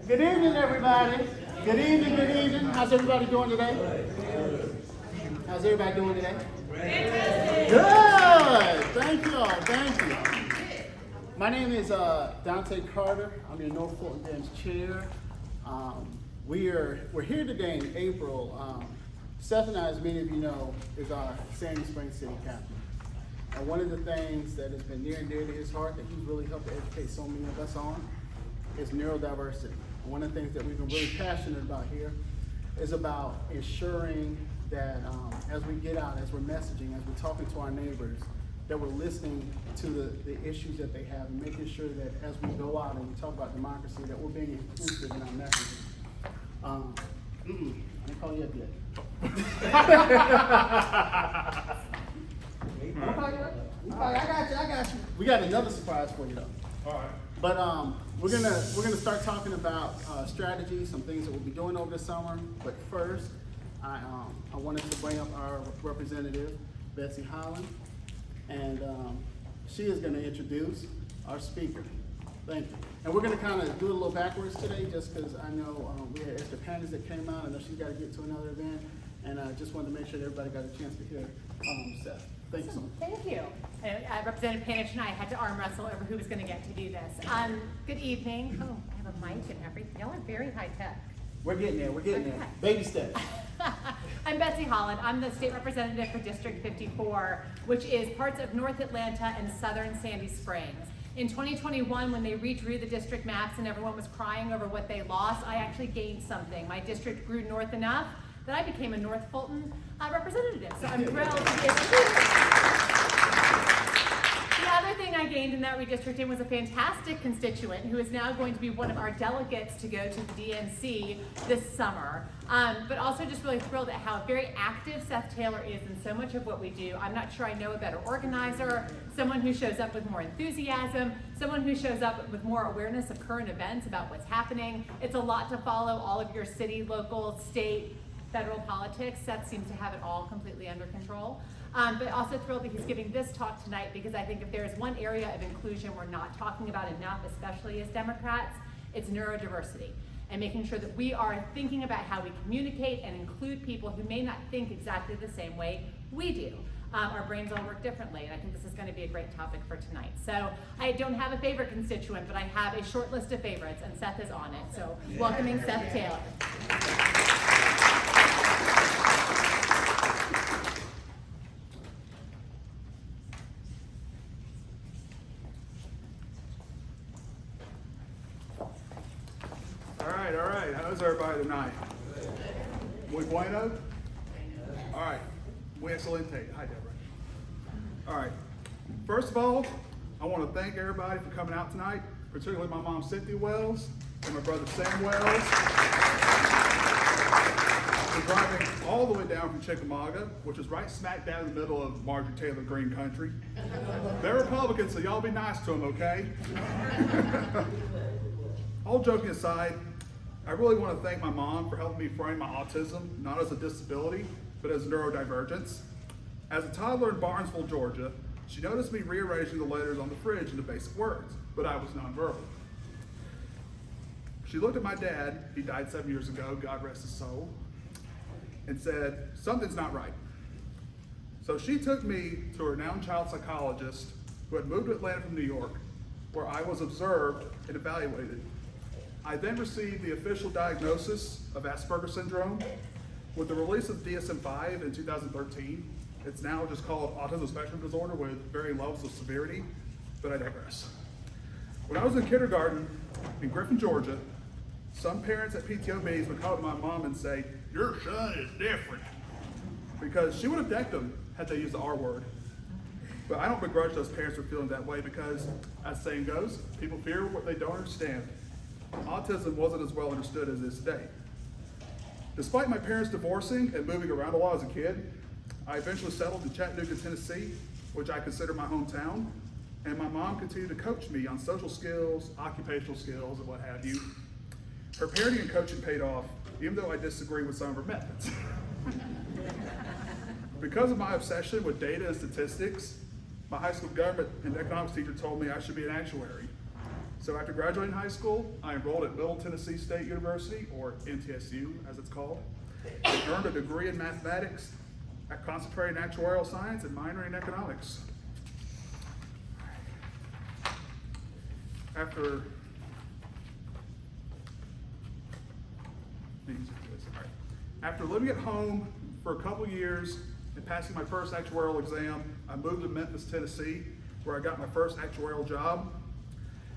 Good evening, everybody. Good evening, good evening. How's everybody doing today? How's everybody doing today? Good. Thank you all. Thank you. My name is Dante Carter. I'm your North Fulton Dem's chair. We're here today in April. Seth and I, as many of you know, is our Sandy Springs City Captain. And one of the things that has been near and dear to his heart that he's really helped to educate so many of us on is neurodiversity. And one of the things that we've been really passionate about here is about ensuring that as we get out, as we're messaging, as we're talking to our neighbors, that we're listening to the issues that they have and making sure that as we go out and we talk about democracy, that we're being inclusive in our messaging. I didn't call you up yet. I got you. We got another surprise for you though. All right. But we're gonna start talking about strategies, some things that we'll be doing over the summer. But first, I wanted to bring up our representative, Betsy Holland, and she is going to introduce our speaker. Thank you. And we're going to kind of do it a little backwards today, just because I know we had extra pandas that came out. I know she's got to get to another event, and I just wanted to make sure that everybody got a chance to hear Seth. Thank you so much. Thank you. Representative Panich and I had to arm wrestle over who was going to get to do this. Good evening. Oh, I have a mic and everything. Y'all are very high tech. We're getting there. We're getting there. Baby steps. I'm Betsy Holland. I'm the state representative for District 54, which is parts of North Atlanta and southern Sandy Springs. In 2021, when they redrew the district maps and everyone was crying over what they lost, I actually gained something. My district grew north enough that I became a North Fulton representative. So I'm thrilled to be able to. The other thing I gained in that redistricting was a fantastic constituent who is now going to be one of our delegates to go to the DNC this summer. But also just really thrilled at how very active Seth Taylor is in so much of what we do. I'm not sure I know a better organizer, someone who shows up with more enthusiasm, someone who shows up with more awareness of current events about what's happening. It's a lot to follow all of your city, local, state, federal politics. Seth seems to have it all completely under control. But also thrilled that he's giving this talk tonight because I think if there is one area of inclusion we're not talking about enough, especially as Democrats, it's neurodiversity and making sure that we are thinking about how we communicate and include people who may not think exactly the same way we do. Our brains all work differently, and I think this is going to be a great topic for tonight. So I don't have a favorite constituent, but I have a short list of favorites, and Seth is on it. So welcoming Seth Taylor. All right. How's everybody tonight? Muy bueno? All right. Muy excelente. Hi, Deborah. All right. First of all, I want to thank everybody for coming out tonight, particularly my mom, Cynthia Wells, and my brother, Sam Wells, for driving all the way down from Chickamauga, which is right smack dab in the middle of Marjorie Taylor Greene country. They're Republicans, so y'all be nice to them, okay? All joking aside, I really want to thank my mom for helping me frame my autism, not as a disability, but as neurodivergence. As a toddler in Barnesville, Georgia, she noticed me rearranging the letters on the fridge into basic words, but I was nonverbal. She looked at my dad, he died 7 years ago, God rest his soul, and said, something's not right. So she took me to a renowned child psychologist who had moved to Atlanta from New York, where I was observed and evaluated. I then received the official diagnosis of Asperger's syndrome. With the release of DSM-5 in 2013, it's now just called autism spectrum disorder with varying levels of severity, but I digress. When I was in kindergarten in Griffin, Georgia, some parents at PTO meetings would call to my mom and say, your son is different, because she would have decked them had they used the R word. But I don't begrudge those parents for feeling that way because, as the saying goes, people fear what they don't understand. Autism wasn't as well understood as it is today. Despite my parents divorcing and moving around a lot as a kid, I eventually settled in Chattanooga, Tennessee, which I consider my hometown, and my mom continued to coach me on social skills, occupational skills, and what have you. Her parenting and coaching paid off, even though I disagree with some of her methods. Because of my obsession with data and statistics, my high school government and economics teacher told me I should be an actuary. So after graduating high school, I enrolled at Middle Tennessee State University, or MTSU as it's called, and earned a degree in mathematics, concentrated in actuarial science, and minoring in economics. After living at home for a couple years and passing my first actuarial exam, I moved to Memphis, Tennessee, where I got my first actuarial job.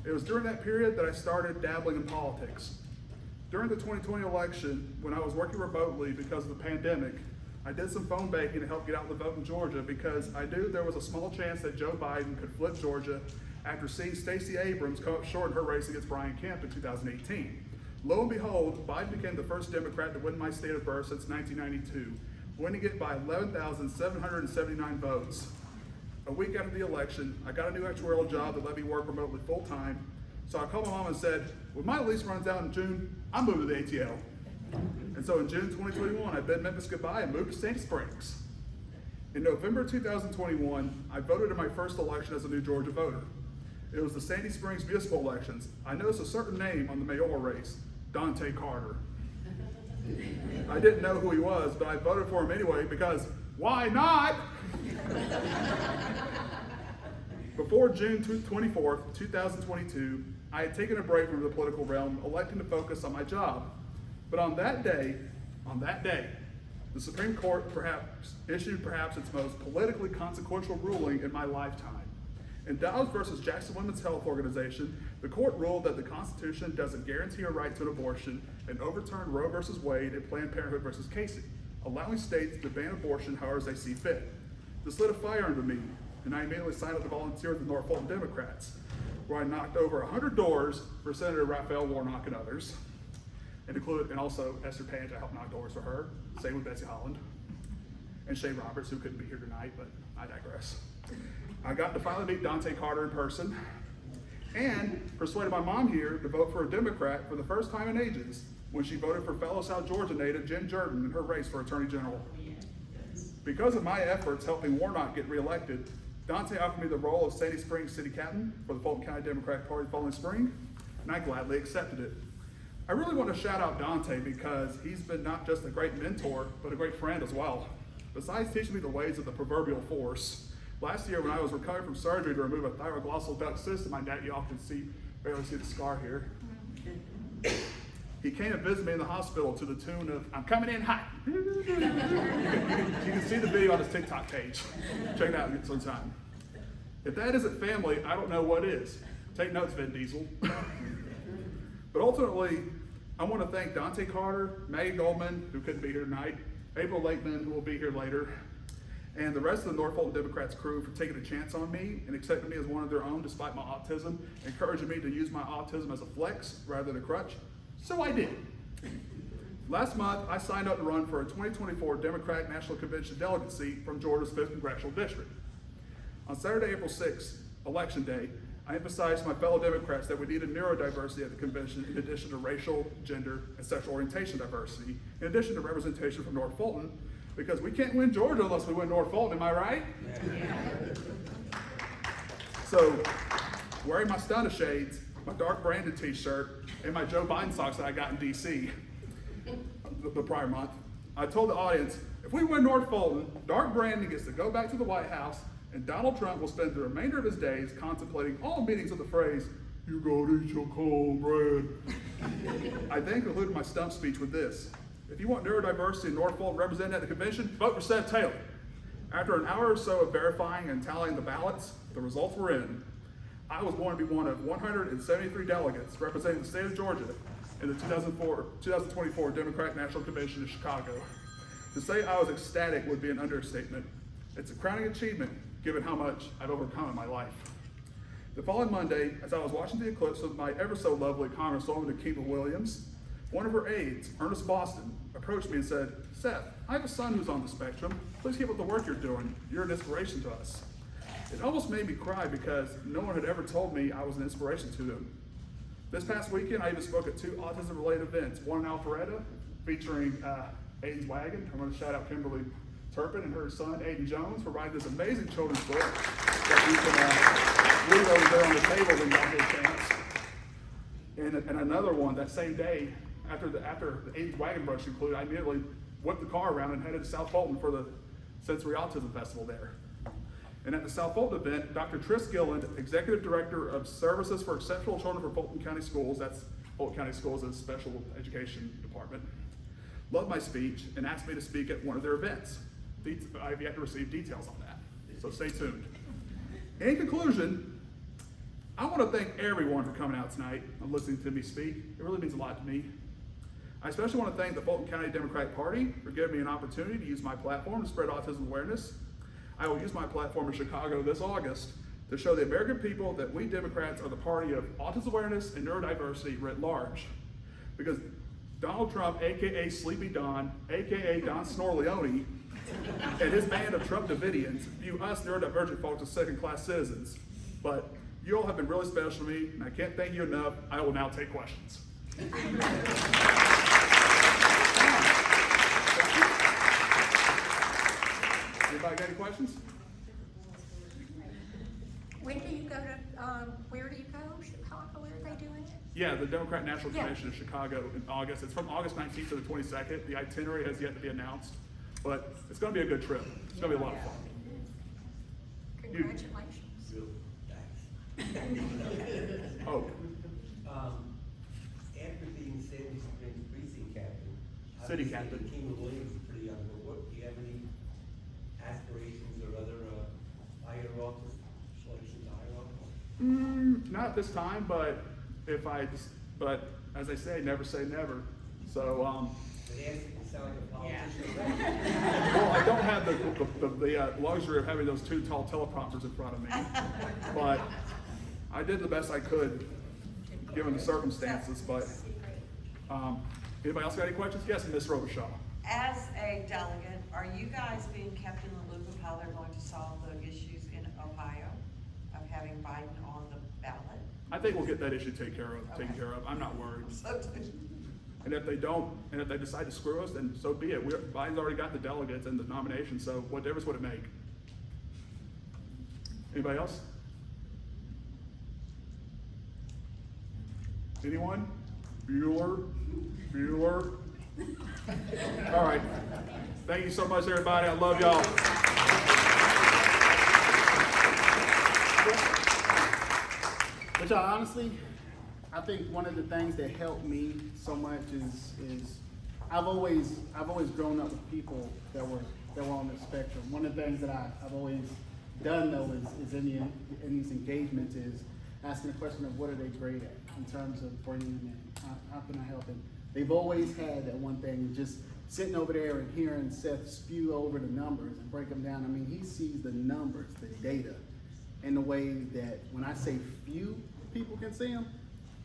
It was during that period that I started dabbling in politics. During the 2020 election, when I was working remotely because of the pandemic, I did some phone banking to help get out the vote in Georgia because I knew there was a small chance that Joe Biden could flip Georgia after seeing Stacey Abrams come up short in her race against Brian Kemp in 2018. Lo and behold, Biden became the first Democrat to win my state of birth since 1992, winning it by 11,779 votes. A week after the election, I got a new actuarial job that let me work remotely full-time. So I called my mom and said, when my lease runs out in June, I'm moving to the ATL. And so in June 2021, I bid Memphis goodbye and moved to Sandy Springs. In November 2021, I voted in my first election as a new Georgia voter. It was the Sandy Springs municipal elections. I noticed a certain name on the mayoral race, Dante Carter. I didn't know who he was, but I voted for him anyway because why not? Before June 24th, 2022, I had taken a break from the political realm, electing to focus on my job. But on that day, the Supreme Court issued perhaps its most politically consequential ruling in my lifetime. In Dowd versus Jackson Women's Health Organization, the court ruled that the Constitution doesn't guarantee a right to an abortion and overturned Roe versus Wade and Planned Parenthood versus Casey, allowing states to ban abortion however they see fit. This lit a fire under me, and I immediately signed up to volunteer with the North Fulton Democrats, where I knocked over 100 doors for Senator Raphael Warnock and others, and also Esther Page. I helped knock doors for her. Same with Betsy Holland and Shay Roberts, who couldn't be here tonight, but I digress. I got to finally meet Dante Carter in person and persuaded my mom here to vote for a Democrat for the first time in ages when she voted for fellow South Georgia native Jen Jordan in her race for Attorney General. Because of my efforts helping Warnock get reelected, Dante offered me the role of Sandy Springs City Captain for the Fulton County Democratic Party the following spring, and I gladly accepted it. I really want to shout out Dante because he's been not just a great mentor, but a great friend as well. Besides teaching me the ways of the proverbial force, last year when I was recovering from surgery to remove a thyroglossal duct cyst in my neck, y'all can barely see the scar here. He came and visited me in the hospital to the tune of, I'm coming in hot. You can see the video on his TikTok page. Check it out sometime. If that isn't family, I don't know what is. Take notes, Vin Diesel. But ultimately, I want to thank Dante Carter, Maggie Goldman, who couldn't be here tonight, April Lakeman, who will be here later, and the rest of the North Fulton Democrats crew for taking a chance on me and accepting me as one of their own despite my autism, encouraging me to use my autism as a flex rather than a crutch. So I did. Last month, I signed up to run for a 2024 Democratic National Convention delegate seat from Georgia's 5th Congressional District. On Saturday, April 6th, Election Day, I emphasized to my fellow Democrats that we needed neurodiversity at the convention in addition to racial, gender, and sexual orientation diversity, in addition to representation from North Fulton, because we can't win Georgia unless we win North Fulton, am I right? Yeah. So, wearing my stunner shades, my dark branded t-shirt, and my Joe Biden socks that I got in DC the prior month, I told the audience, if we win North Fulton, Dark Brandon gets to go back to the White House, and Donald Trump will spend the remainder of his days contemplating all meanings of the phrase, you gotta eat your cold bread. I then concluded my stump speech with this. If you want neurodiversity in North Fulton represented at the convention, vote for Seth Taylor. After an hour or so of verifying and tallying the ballots, the results were in. I was going to be one of 173 delegates representing the state of Georgia in the 2024 Democratic National Convention in Chicago. To say I was ecstatic would be an understatement. It's a crowning achievement given how much I've overcome in my life. The following Monday, as I was watching the eclipse with my ever so lovely Congresswoman Akiva Williams, one of her aides, Ernest Boston, approached me and said, Seth, I have a son who's on the spectrum. Please keep up the work you're doing. You're an inspiration to us. It almost made me cry because no one had ever told me I was an inspiration to them. This past weekend, I even spoke at 2 autism-related events, one in Alpharetta featuring Aiden's Wagon. I'm going to shout out Kimberly Turpin and her son, Aiden Jones, for writing this amazing children's book. You can read over there on the table when y'all get a chance. And another one that same day, after the 8th Wagon Brush concluded, I immediately whipped the car around and headed to South Fulton for the Sensory Autism Festival there. And at the South Fulton event, Dr. Tris Gilland, Executive Director of Services for Exceptional Children for Fulton County Schools, that's Fulton County Schools' a special education department, loved my speech and asked me to speak at one of their events. I've yet to receive details on that, so stay tuned. In conclusion, I want to thank everyone for coming out tonight and listening to me speak. It really means a lot to me. I especially want to thank the Fulton County Democratic Party for giving me an opportunity to use my platform to spread autism awareness. I will use my platform in Chicago this August to show the American people that we Democrats are the party of autism awareness and neurodiversity writ large. Because Donald Trump, AKA Sleepy Don, AKA Don Snorleone, and his band of Trump Davidians view us neurodivergent folks as second-class citizens. But you all have been really special to me, and I can't thank you enough. I will now take questions. Anybody got any questions? When do you go to, where do you go? Chicago, where are they doing it? Yeah, the Democrat National Yeah. Convention in Chicago in August. It's from August 19th to the 22nd. The itinerary has yet to be announced, but it's going to be a good trip. It's going to be a lot of fun. Congratulations. Oh, After being Sandy Springs precinct captain, City obviously captain. King Williams is pretty young, but what, do you have any aspirations or other, higher office, selections, higher office? not this time, but but as I say never. So, But ask, you sound like a politician. well, I don't have the luxury of having those two tall teleprompters in front of me, but I did the best I could given the circumstances. But anybody else got any questions? Yes, Ms. Robichaud. As a delegate, are you guys being kept in the loop of how they're going to solve the issues in Ohio of having Biden on the ballot? I think we'll get that issue taken care of. I'm not worried. And if they don't, and if they decide to screw us, then so be it. Biden's already got the delegates and the nomination, so what difference would it make? Anybody else? Anyone? Bueller? All right. Thank you so much, everybody. I love y'all. But y'all, honestly, I think one of the things that helped me so much is I've always grown up with people that were on the spectrum. One of the things that I've always done though is in these engagements is asking the question of what are they great at in terms of bringing them in. How can I help them? They've always had that one thing, and just sitting over there and hearing Seth spew over the numbers and break them down. I mean, he sees the numbers, the data, in the way that when I say few people can see them,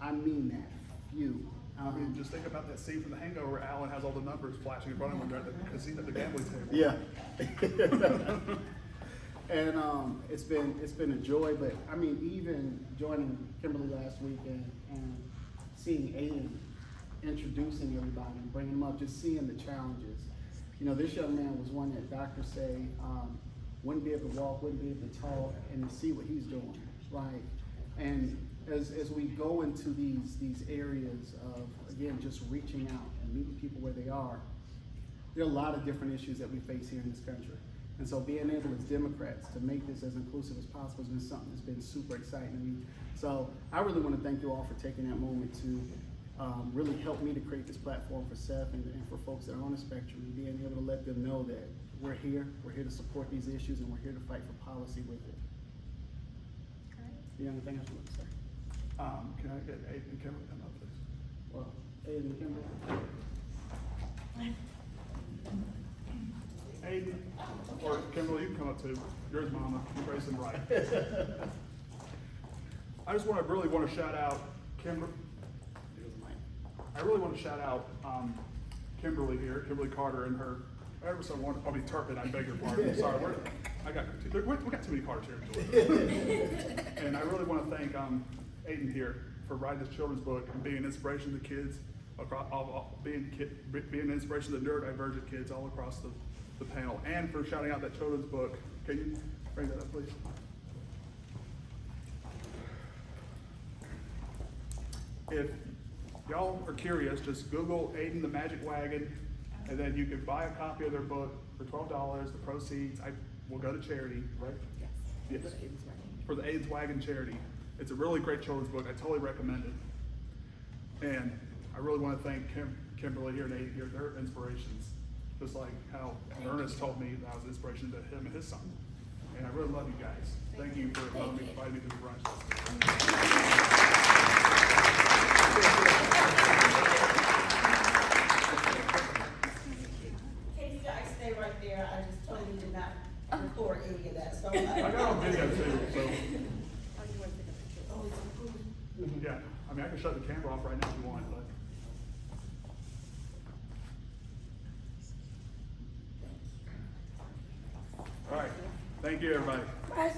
I mean that, few. I mean, just think about that scene from The Hangover where Alan has all the numbers flashing in front of him at the casino, at the gambling table. Yeah. And it's been a joy, but I mean, even joining Kimberly last week and seeing Aiden introducing everybody and bringing them up, just seeing the challenges. You know, this young man was one that doctors say wouldn't be able to walk, wouldn't be able to talk, and to see what he's doing, right? And as we go into these areas of, again, just reaching out and meeting people where they are, there are a lot of different issues that we face here in this country. And so being able as Democrats to make this as inclusive as possible has been something that's been super exciting to me. So I really want to thank you all for taking that moment to really help me to create this platform for Seth and for folks that are on the spectrum, and being able to let them know that we're here to support these issues, and we're here to fight for policy with it. You have anything else you want to say? Can I get Aiden and Kimberly come up, please? Well, Aiden and Kimberly. Aiden, or Kimberly, you can come up too. Yours, Mama. You're raising right. I just really want to shout out Kimberly. I really want to shout out Kimberly here, Kimberly Carter, and her ever so wonderful. I mean, Turpin. I beg your pardon. Sorry, we got too many Carters here in Georgia. And I really want to thank Aiden here for writing this children's book and being an inspiration to kids across, being an inspiration to neurodivergent kids all across the panel, and for shouting out that children's book. Can you bring that up, please? if y'all are curious, just Google Aiden the Magic Wagon, and then you can buy a copy of their book for $12. The proceeds will go to charity, right? Yes. For the AIDS Wagon charity. It's a really great children's book. I totally recommend it. And I really want to thank Kimberly here and Aiden here. They're inspirations. Just like how Ernest told me that I was an inspiration to him and his son. And I really love you guys. Thank you for inviting me to the brunch. Can you guys stay right there? I just totally did not record any of that, so. I got on video too, so. Yeah, I mean, I can shut the camera off right now if you want, but. All right, thank you, everybody. Bye.